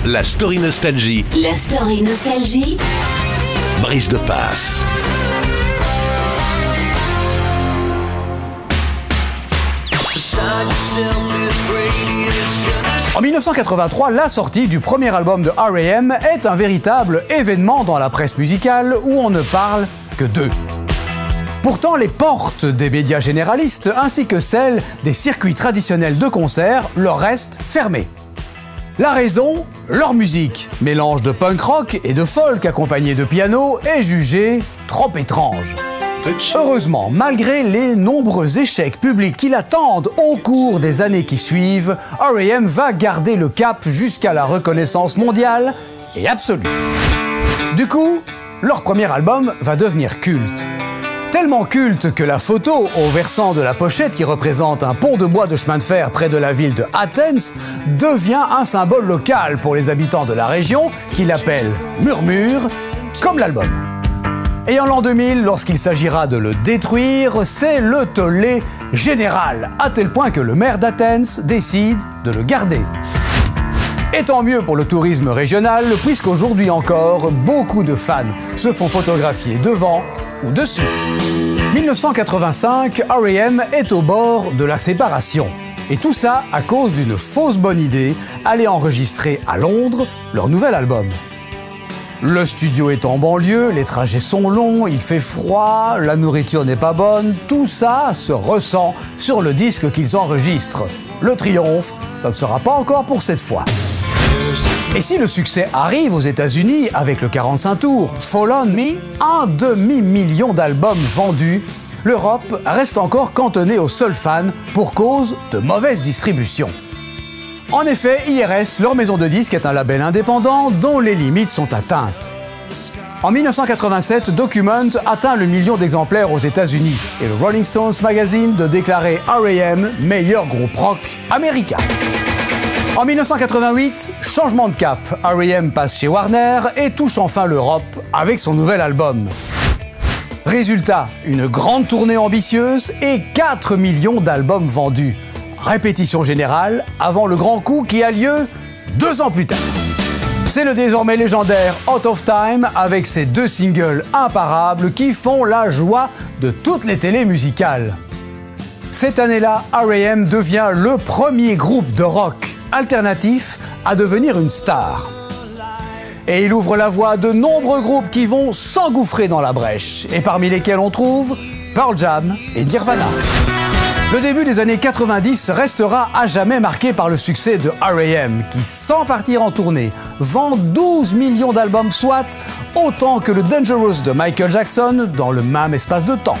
La story nostalgie. La story nostalgie. Brice de Passe. En 1983, la sortie du premier album de R.E.M. est un véritable événement dans la presse musicale où on ne parle que d'eux. Pourtant, les portes des médias généralistes ainsi que celles des circuits traditionnels de concert leur restent fermées. La raison, leur musique, mélange de punk rock et de folk accompagné de piano, est jugée trop étrange. Heureusement, malgré les nombreux échecs publics qui l'attendent au cours des années qui suivent, R.E.M. va garder le cap jusqu'à la reconnaissance mondiale et absolue. Du coup, leur premier album va devenir culte. Tellement culte que la photo au versant de la pochette qui représente un pont de bois de chemin de fer près de la ville de Athens devient un symbole local pour les habitants de la région qui l'appellent Murmure, comme l'album. Et en l'an 2000, lorsqu'il s'agira de le détruire, c'est le tollé général, à tel point que le maire d'Athens décide de le garder. Et tant mieux pour le tourisme régional, puisqu'aujourd'hui encore, beaucoup de fans se font photographier devant ou dessus. 1985, R.E.M. est au bord de la séparation. Et tout ça à cause d'une fausse bonne idée, aller enregistrer à Londres leur nouvel album. Le studio est en banlieue, les trajets sont longs, il fait froid, la nourriture n'est pas bonne, tout ça se ressent sur le disque qu'ils enregistrent. Le triomphe, ça ne sera pas encore pour cette fois. Et si le succès arrive aux États-Unis avec le 45 tours Fall on Me, 1,5 million d'albums vendus, l'Europe reste encore cantonnée aux seuls fans pour cause de mauvaise distribution. En effet, IRS, leur maison de disques, est un label indépendant dont les limites sont atteintes. En 1987, Document atteint le million d'exemplaires aux États-Unis et le Rolling Stones Magazine de déclarer R.E.M. meilleur groupe rock américain. En 1988, changement de cap, R.E.M. passe chez Warner et touche enfin l'Europe avec son nouvel album. Résultat, une grande tournée ambitieuse et 4 millions d'albums vendus. Répétition générale avant le grand coup qui a lieu 2 ans plus tard. C'est le désormais légendaire Out of Time avec ses 2 singles imparables qui font la joie de toutes les télés musicales. Cette année-là, R.E.M. devient le premier groupe de rock alternatif à devenir une star. Et il ouvre la voie à de nombreux groupes qui vont s'engouffrer dans la brèche, et parmi lesquels on trouve Pearl Jam et Nirvana. Le début des années 90 restera à jamais marqué par le succès de R.E.M. qui, sans partir en tournée, vend 12 millions d'albums, soit autant que le Dangerous de Michael Jackson dans le même espace de temps.